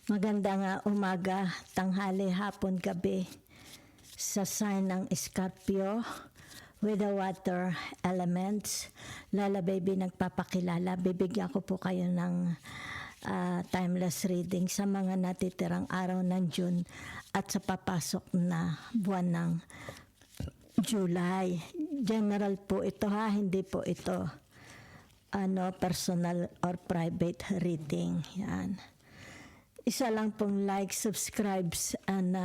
Magandang umaga, tanghali, hapon, gabi sa sign ng Scorpio with the water elements. Lola Baby nagpapakilala. Bibigyan ko po kayo ng timeless reading sa mga natitirang araw ng June at sa papasok na buwan ng July. General po ito ha, hindi po ito personal or private reading. Yan. Isa lang pong like, subscribes, and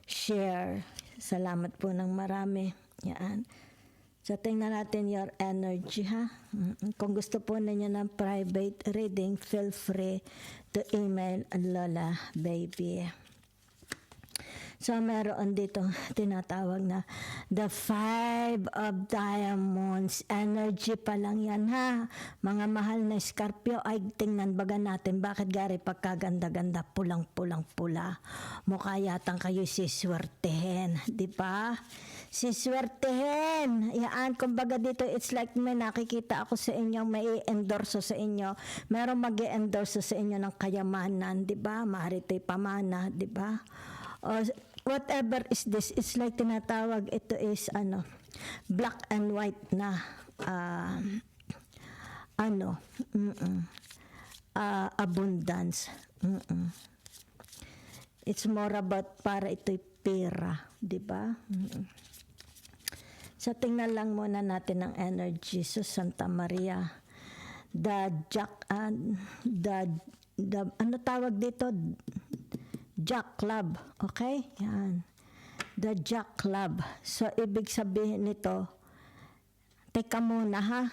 share. Salamat po ng marami. Yan. So, tingnan natin your energy, ha? Kung gusto po ninyo ng private reading, feel free to email Lola Baby. So, meron dito tinatawag na the 5 of Diamonds. Energy pa lang yan, ha? Mga mahal na Scorpio, ay tingnan baga natin bakit gari pagkaganda-ganda, pulang-pulang-pula. Mukha yatang kayo siswertehin, di ba? Siswertehin. Yan, kumbaga dito, it's like may nakikita ako sa inyo, may i-endorso sa inyo. Meron mag-i-endorso sa inyo ng kayamanan, di ba? Maaari ito'y pamana, di ba? O, whatever is this, it's like tinatawag, ito is black and white na abundance. It's more about para ito'y pera, di ba? So tingnan lang muna natin ang energy sa Santa Maria. The ano tawag dito? Jack Club, okay? Yan. The Jack Club. So, ibig sabihin nito, teka muna ha.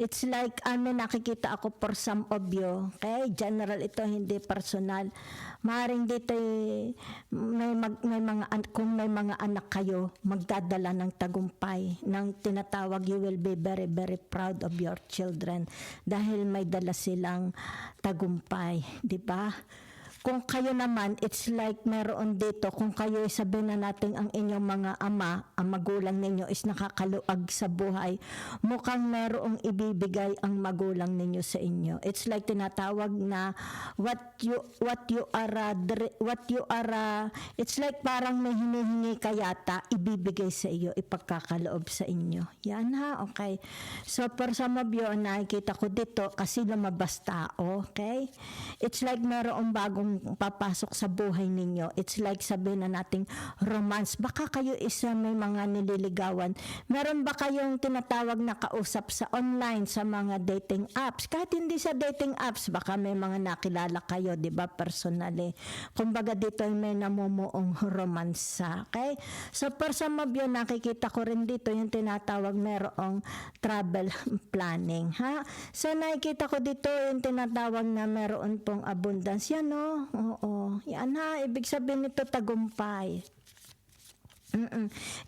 It's like, nakikita ako for some of you, okay? General ito, hindi personal. Maaaring dito, kung may mga anak kayo, magdadala ng tagumpay, ng tinatawag, you will be very, very proud of your children dahil may dala silang tagumpay, di ba? Kung kayo naman, it's like meron dito, kung kayo sabihin na natin ang inyong mga ama, ang magulang ninyo is nakakaluag sa buhay, mukhang merong ibibigay ang magulang ninyo sa inyo. It's like tinatawag na what you are, it's like parang may hinihingi ka yata, ibibigay sa iyo, ipagkakaloob sa inyo. Yan ha, okay. So, for some of you, nakikita ko dito kasi lumabas tao, okay? It's like merong bagong papasok sa buhay ninyo. It's like sabihin na nating romance. Baka kayo isa may mga nililigawan. Meron ba kayong tinatawag na kausap sa online, sa mga dating apps? Kahit hindi sa dating apps, baka may mga nakilala kayo, di ba, personally. Kumbaga dito ay may namumuong romansa. Okay? So, for some of you, nakikita ko rin dito yung tinatawag merong travel planning. Ha? So, nakikita ko dito yung tinatawag na meron pong abundance. Yan, no? Oo. Yan ha. Ibig sabihin nito tagumpay.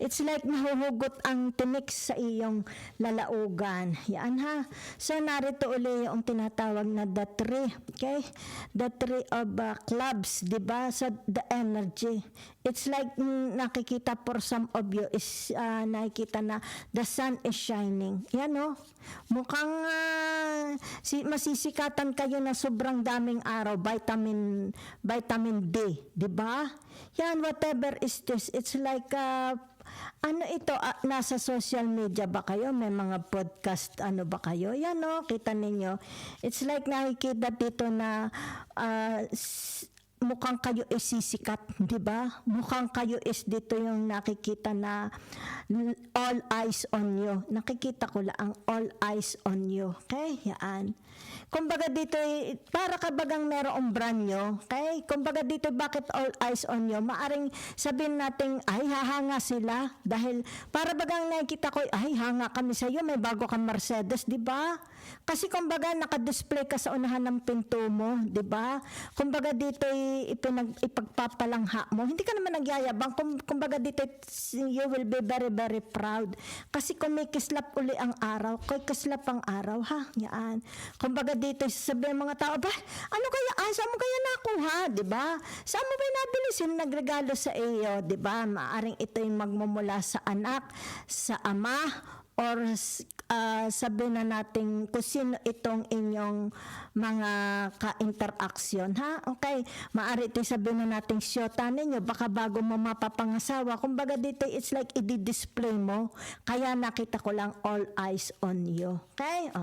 It's like nahuhugot ang tinik sa iyong lalaugan. Yan ha. So narito uli yung tinatawag na the tree. Okay? The tree of clubs. Diba? So the energy. It's like nakikita for some of you is nakikita na the sun is shining. Yan o. Mukhang masisikatan kayo na sobrang daming araw. Vitamin D. Diba? Yan, whatever is this. It's like nasa social media ba kayo? May mga podcast, ba kayo? Yan kita ninyo. It's like nakikita dito na mukhang kayo is sisikat, di ba? Mukhang kayo is dito yung nakikita na all eyes on you. Nakikita ko lang all eyes on you. Okay? Yan. Kumbaga dito, para kabagang merong brand nyo, okay? Kumbaga dito, bakit all eyes on you? Maaring sabihin natin, ay, hahanga sila. Dahil, para bagang nakikita ko, ay, hanga kami sa iyo, may bago kang Mercedes, di ba? Kasi kumbaga, nakadisplay ka sa unahan ng pinto mo, di ba? Kumbaga dito, ipagpapalangha mo. Hindi ka naman nagyayabang. Kumbaga dito, you will be very, very proud. Kasi kung may kislap uli ang araw, kay kislap ang araw, ha? Yan. Kumbaga dito, sabihin mga tao, ba, ano kaya, saan mo kaya nakuha, di ba? Saan mo ba nabili sino nagregalo sa iyo, di ba? Maaring ito yung magmumula sa anak, sa ama, or sabihin na natin kung sino itong inyong mga ka-interaction, ha? Okay, maaari ito sabihin na natin siyota ninyo, baka bago mo mapapangasawa. Kumbaga dito, it's like i-display mo, kaya nakita ko lang all eyes on you. Okay?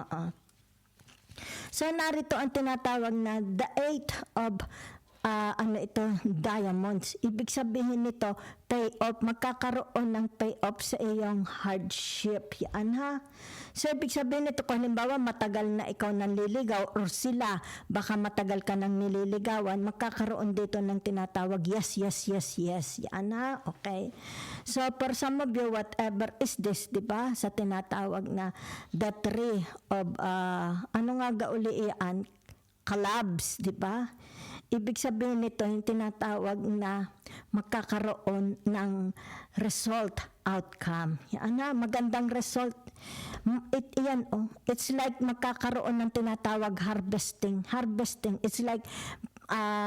So, narito ang tinatawag na the eight of diamonds. Ibig sabihin nito, payoff, magkakaroon ng payoff sa iyong hardship. Yan ha. So, ibig sabihin nito, kung halimbawa matagal na ikaw nanliligaw or sila, baka matagal ka nang nililigawan, magkakaroon dito ng tinatawag, yes. Yan ha. Okay. So, for some of you, whatever is this, di ba? Sa tinatawag na the three of, ano nga gauli iyan? Clubs, di ba? Ibig sabihin nito, yung tinatawag na magkakaroon ng result, outcome. Yan na, magandang result. It's like magkakaroon ng tinatawag harvesting. Harvesting, it's like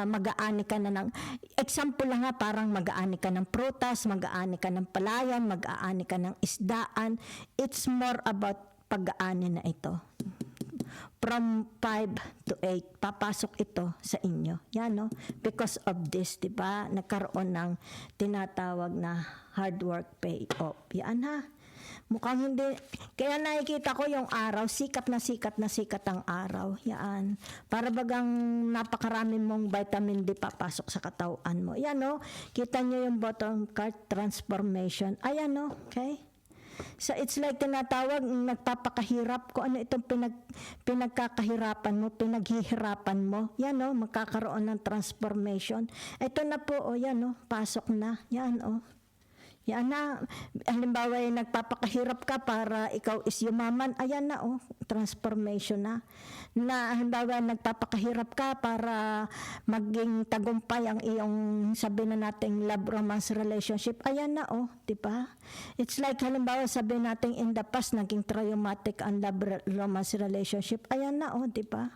mag-aani ka na ng, example lang nga, parang mag-aani ka ng prutas, mag-aani ka ng palayan, mag-aani ka ng isdaan. It's more about pag-aani na ito. From 5 to 8, papasok ito sa inyo. Yan, no? Because of this, di ba? Nagkaroon ng tinatawag na hard work pay off. Yan, ha? Mukhang hindi. Kaya nakikita ko yung araw, sikat na sikat ang araw. Yan. Para bagang napakarami mong vitamin D papasok sa katawan mo. Yan, no? Kita nyo yung bottom card, transformation. Ayan, no? Okay? So it's like tinatawag, nagpapakahirap ko ano itong pinagkakahirapan mo, pinaghihirapan mo. Yan o, magkakaroon ng transformation. Ito na po, yan o, pasok na. Yan o. Yan na, halimbawa nagpapakahirap ka para ikaw is yumaman, ayan na transformation na. Na halimbawa nagpapakahirap ka para maging tagumpay ang iyong sabihin na nating love romance relationship, ayan na di ba? It's like halimbawa sabihin natin in the past naging traumatic ang love romance relationship, ayan na di ba?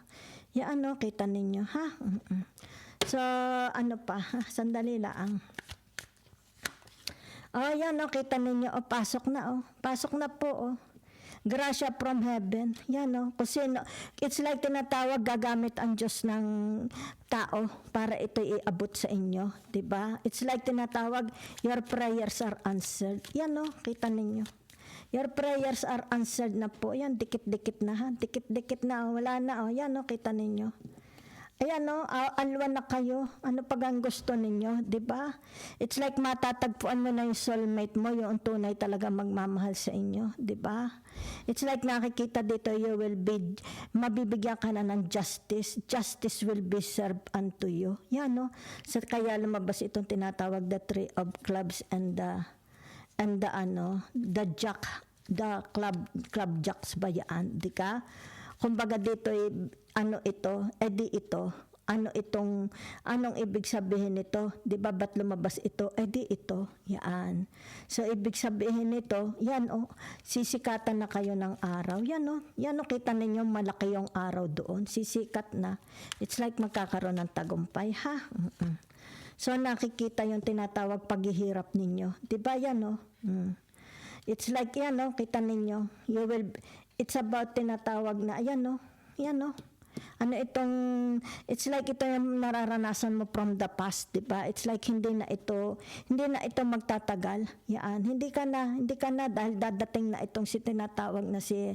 Yan kita ninyo ha. So ano pa, sandali lang. Yan kita ninyo. Pasok na Pasok na po Gracia from heaven. Yan Kasi it's like tinatawag, gagamit ang Diyos ng tao para ito iabot sa inyo. Diba? It's like tinatawag, your prayers are answered. Yan kita ninyo. Your prayers are answered na po. Yan, dikit-dikit na ha. Dikit-dikit na. Wala na Yan kita ninyo. Ayan alwan na kayo. Ano pag ang gusto ninyo, di ba? It's like matatagpuan mo na yung soulmate mo, yung tunay talaga magmamahal sa inyo, di ba? It's like nakikita dito, you will be, mabibigyan ka na ng justice. Justice will be served unto you. Yan So kaya lumabas itong tinatawag the three of clubs and the jack, the club jacks ba yan, di ka? Kumbaga dito anong ibig sabihin nito? Di ba ba't lumabas ito? Ito. Yan. So, ibig sabihin nito, yan sisikatan na kayo ng araw. Yan Yan kita ninyo, malaki yung araw doon. Sisikat na. It's like magkakaroon ng tagumpay, ha? So, nakikita yung tinatawag paghihirap ninyo. Di ba yan, It's like yan, kita ninyo. It's about tinatawag na, yan it's like ito yung nararanasan mo from the past, di ba? It's like hindi na ito magtatagal. Yan, hindi ka na dahil dadating na itong tinatawag na si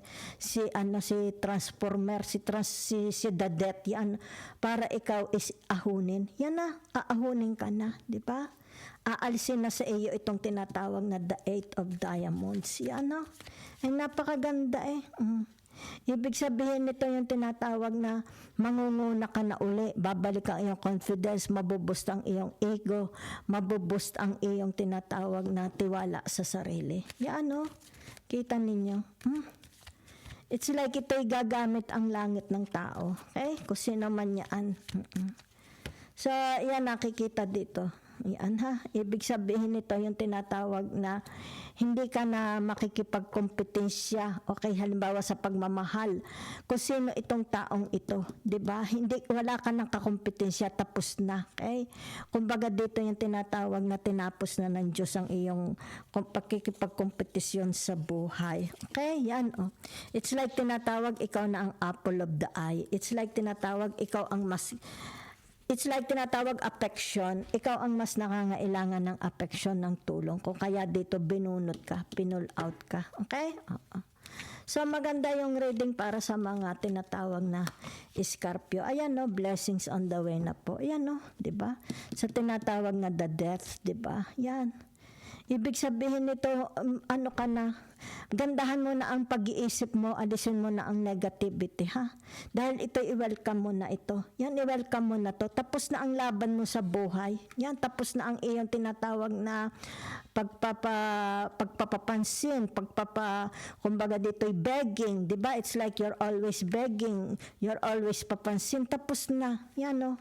transformer, si the death, yan, para ikaw is ahunin. Yan na, aahunin ka na, di ba? Aalisin na sa iyo itong tinatawag na the eight of diamonds. Yan ay napakaganda Ibig sabihin nito yung tinatawag na mangunguna ka na uli, babalik ang iyong confidence, mabuboost ang iyong ego, mabuboost ang iyong tinatawag na tiwala sa sarili. Yan kita ninyo. It's like ito'y gagamit ang langit ng tao. Okay? Kung sino man yan. So, yan nakikita dito. Yan ha. Ibig sabihin nito yung tinatawag na hindi ka na makikipagkompetensya. Okay, halimbawa sa pagmamahal. Kung sino itong taong ito, 'di ba? Hindi wala ka ng kakompetensya, tapos na. Okay? Kumbaga dito yung tinatawag na tinapos na ng Diyos ang iyong pakikipagkompetisyon sa buhay. Okay? Yan oh. It's like tinatawag ikaw na ang apple of the eye. It's like tinatawag ikaw ang mas It's like tinatawag affection. Ikaw ang mas nangangailangan ng affection, ng tulong. Kung kaya dito binunot ka, pinull out ka. Okay? Oo. So maganda yung reading para sa mga tinatawag na Scorpio. Ayan no, blessings on the way na po. Ayan no, 'di ba? Sa tinatawag na the death, 'di ba? Yan. Ibig sabihin nito, ano ka na, gandahan mo na ang pag-iisip mo, alisin mo na ang negativity, ha? Dahil ito, i-welcome mo na ito. Yan, i-welcome mo na to. Tapos na ang laban mo sa buhay. Yan, tapos na ang iyong tinatawag na pagpapapansin, kumbaga dito'y begging, di ba? It's like you're always begging, you're always papansin. Tapos na, yan o.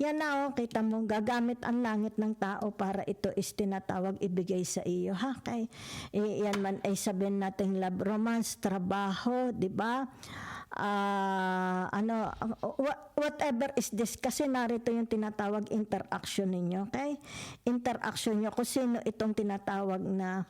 Yan na oh, kita mo, gagamit ang langit ng tao para ito is tinatawag ibigay sa iyo, ha? Kay yan man ay sabihin natin love, romance, trabaho, di ba? Whatever is this, kasi narito yung tinatawag interaction ninyo, okay? Interaction nyo, kung sino itong tinatawag na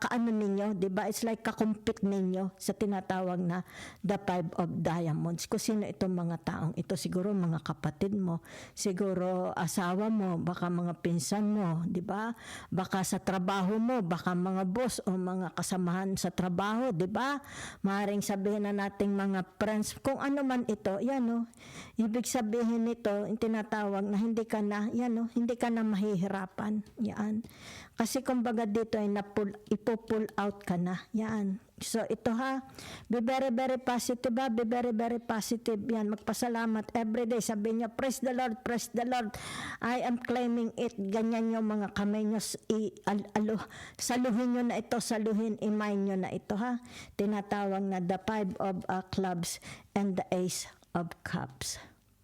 kaano ninyo, 'di ba? It's like ka-compete ninyo sa tinatawag na the five of diamonds. Kung sino itong mga taong ito, siguro mga kapatid mo, siguro asawa mo, baka mga pinsan mo, 'di ba? Baka sa trabaho mo, baka mga boss o mga kasamahan sa trabaho, 'di ba? Maaring sabihin na nating mga friends, kung ano man ito, yan oh. Ibig sabihin nito, yung tinatawag na hindi ka na, yan oh, hindi ka na mahihirapan. Yan. Kasi kumbaga dito ay ipo-pull out ka na. Yan. So ito ha, be very very positive ha, be very very positive. Yan, magpasalamat everyday. Sabi niyo, praise the Lord, praise the Lord. I am claiming it. Ganyan yung mga kamay niyo, saluhin niyo na ito, saluhin, imay niyo na ito ha. Tinatawag na the five of clubs and the ace of cups.